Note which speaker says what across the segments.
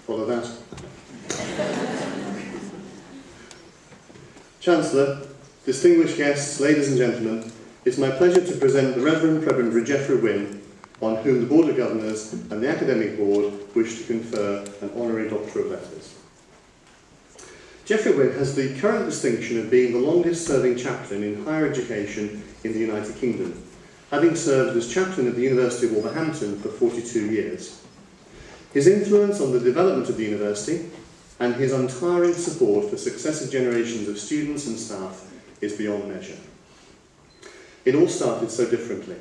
Speaker 1: Follow that. Chancellor, distinguished guests, ladies and gentlemen, it's my pleasure to present the Rev Preb Geoffrey Wynne, on whom the Board of Governors and the Academic Board wish to confer an Honorary Doctor of Letters. Geoffrey Wynne has the current distinction of being the longest-serving chaplain in higher education in the United Kingdom, having served as chaplain at the University of Wolverhampton for 42 years. His influence on the development of the university and his untiring support for successive generations of students and staff is beyond measure. It all started so differently,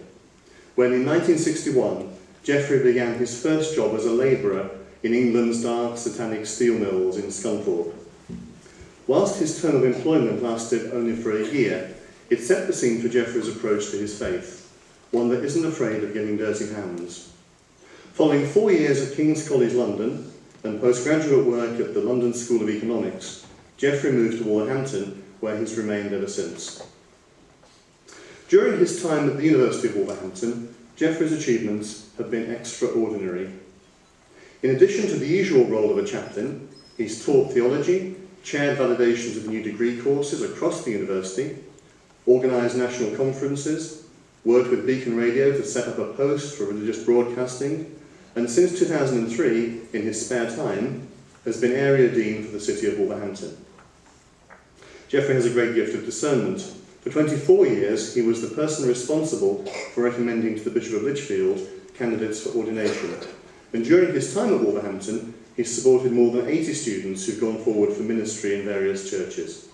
Speaker 1: when in 1961 Geoffrey began his first job as a labourer in England's dark satanic steel mills in Scunthorpe. Whilst his term of employment lasted only for a year, it set the scene for Geoffrey's approach to his faith, one that isn't afraid of getting dirty hands. Following 4 years at King's College London and postgraduate work at the London School of Economics, Geoffrey moved to Wolverhampton, where he's remained ever since. During his time at the University of Wolverhampton, Geoffrey's achievements have been extraordinary. In addition to the usual role of a chaplain, he's taught theology, chaired validations of new degree courses across the university, organised national conferences, worked with Beacon Radio to set up a post for religious broadcasting, and since 2003, in his spare time, has been Area Dean for the City of Wolverhampton. Geoffrey has a great gift of discernment. For 24 years, he was the person responsible for recommending to the Bishop of Lichfield candidates for ordination. And during his time at Wolverhampton, he supported more than 80 students who've gone forward for ministry in various churches.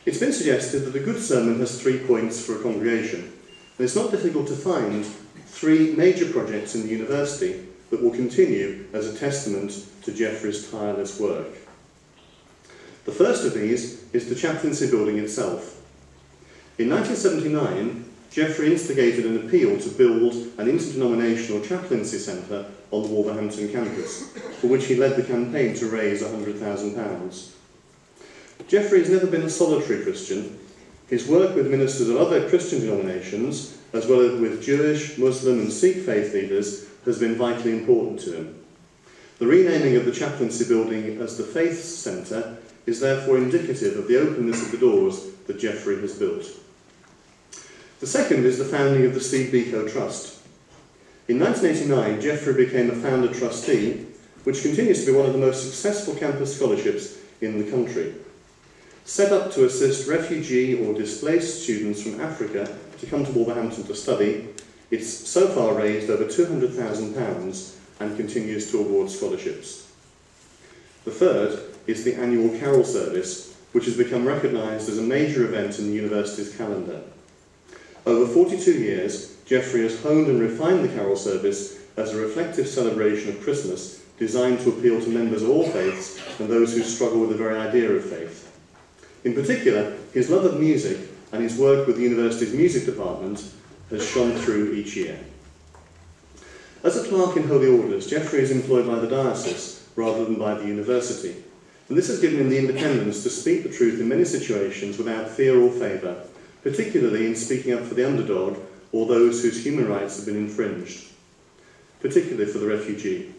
Speaker 1: It's been suggested that a good sermon has 3 points for a congregation, and it's not difficult to find 3 major projects in the university that will continue as a testament to Geoffrey's tireless work. The first of these is the chaplaincy building itself. In 1979, Geoffrey instigated an appeal to build an interdenominational chaplaincy centre on the Wolverhampton campus, for which he led the campaign to raise £100,000. Geoffrey has never been a solitary Christian. His work with ministers of other Christian denominations, as well as with Jewish, Muslim and Sikh faith leaders, has been vitally important to him. The renaming of the chaplaincy building as the Faith Centre is therefore indicative of the openness of the doors that Geoffrey has built. The second is the founding of the Steve Biko Trust. In 1989, Geoffrey became a founder trustee, which continues to be one of the most successful campus scholarships in the country. Set up to assist refugee or displaced students from Africa to come to Wolverhampton to study, it's so far raised over £200,000 and continues to award scholarships. The third is the annual Carol Service, which has become recognised as a major event in the university's calendar. Over 42 years, Geoffrey has honed and refined the Carol Service as a reflective celebration of Christmas designed to appeal to members of all faiths and those who struggle with the very idea of faith. In particular, his love of music and his work with the university's music department has shone through each year. As a clerk in Holy Orders, Geoffrey is employed by the diocese rather than by the university, and this has given him the independence to speak the truth in many situations without fear or favour, particularly in speaking up for the underdog or those whose human rights have been infringed, particularly for the refugee.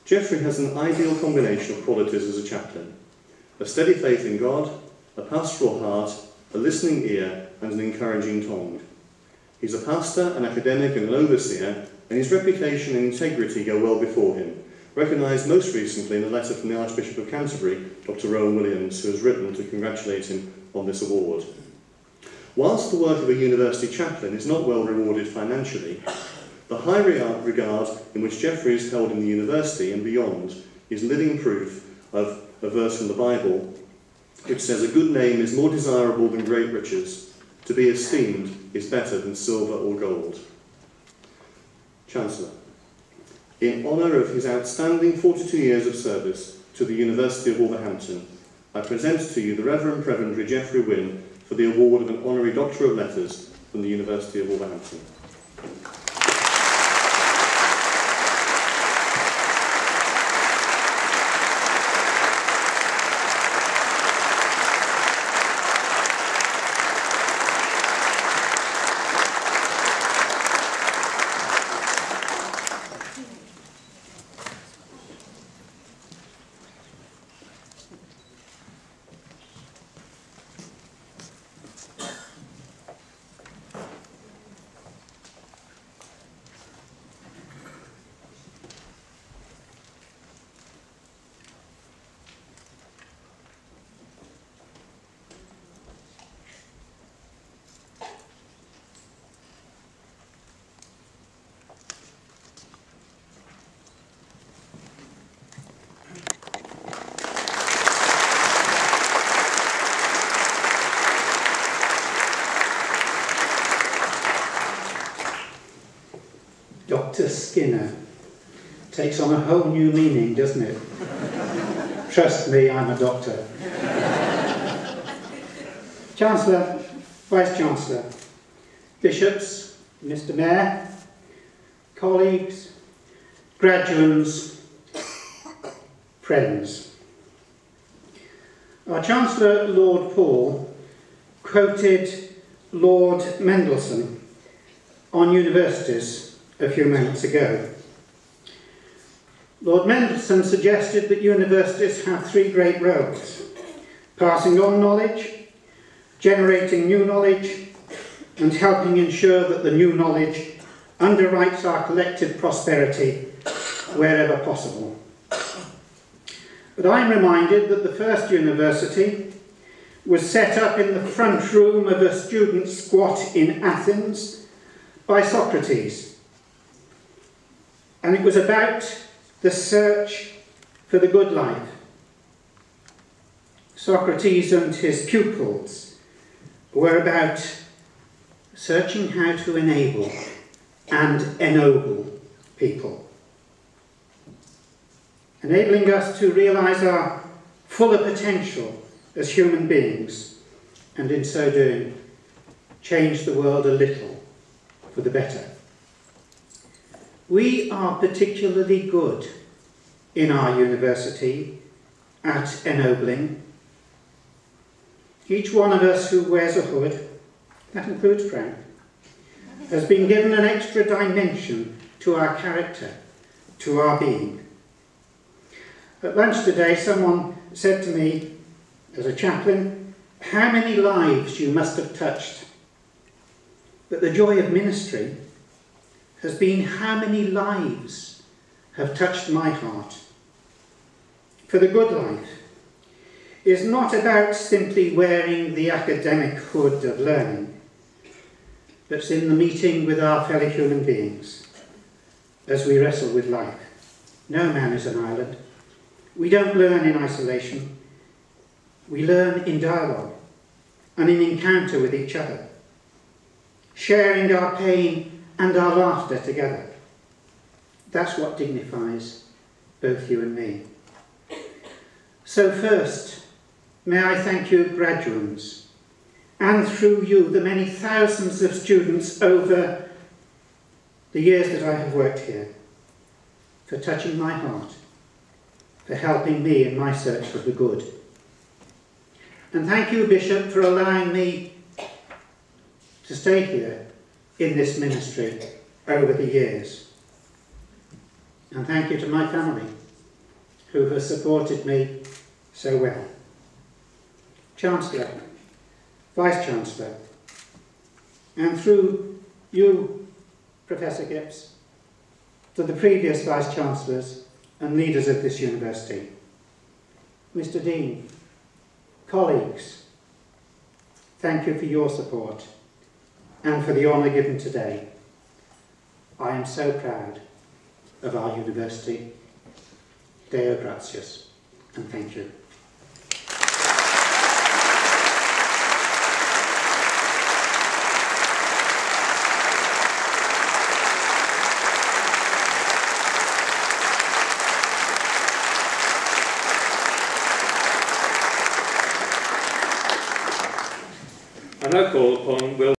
Speaker 1: Geoffrey has an ideal combination of qualities as a chaplain: a steady faith in God, a pastoral heart, a listening ear and an encouraging tongue. He's a pastor, an academic and an overseer, and his reputation and integrity go well before him, recognised most recently in a letter from the Archbishop of Canterbury, Dr. Rowan Williams, who has written to congratulate him on this award. Whilst the work of a university chaplain is not well rewarded financially, the high regard in which Geoffrey is held in the university and beyond is living proof of a verse from the Bible which says, "A good name is more desirable than great riches. To be esteemed is better than silver or gold." Chancellor, in honour of his outstanding 42 years of service to the University of Wolverhampton, I present to you the Rev Preb Geoffrey Wynne for the award of an Honorary Doctor of Letters from the University of Wolverhampton.
Speaker 2: Dr. Skinner takes on a whole new meaning, doesn't it? Trust me, I'm a doctor. Chancellor, Vice-Chancellor, Bishops, Mr. Mayor, colleagues, graduates, friends. Our Chancellor, Lord Paul, quoted Lord Mendelssohn on universities a few moments ago. Lord Mendelssohn suggested that universities have three great roles: passing on knowledge, generating new knowledge, and helping ensure that the new knowledge underwrites our collective prosperity wherever possible. But I'm reminded that the first university was set up in the front room of a student squat in Athens by Socrates. And it was about the search for the good life. Socrates and his pupils were about searching how to enable and ennoble people, enabling us to realise our fuller potential as human beings, and in so doing, change the world a little for the better. We are particularly good in our university at ennobling. Each one of us who wears a hood, that includes Frank, has been given an extra dimension to our character, to our being. At lunch today, someone said to me, as a chaplain, how many lives you must have touched. But the joy of ministry has been how many lives have touched my heart. For the good life is not about simply wearing the academic hood of learning, but it's in the meeting with our fellow human beings as we wrestle with life. No man is an island. We don't learn in isolation. We learn in dialogue and in encounter with each other, sharing our pain and our laughter together. That's what dignifies both you and me. So first, may I thank you, graduands, and through you, the many thousands of students over the years that I have worked here, for touching my heart, for helping me in my search for the good. And thank you, Bishop, for allowing me to stay here in this ministry over the years. And thank you to my family, who have supported me so well. Chancellor, Vice-Chancellor, and through you, Professor Gibbs, to the previous Vice-Chancellors and leaders of this university. Mr. Dean, colleagues, thank you for your support and for the honour given today. I am so proud of our university. Deo gratias, and thank you.
Speaker 3: I now call upon Will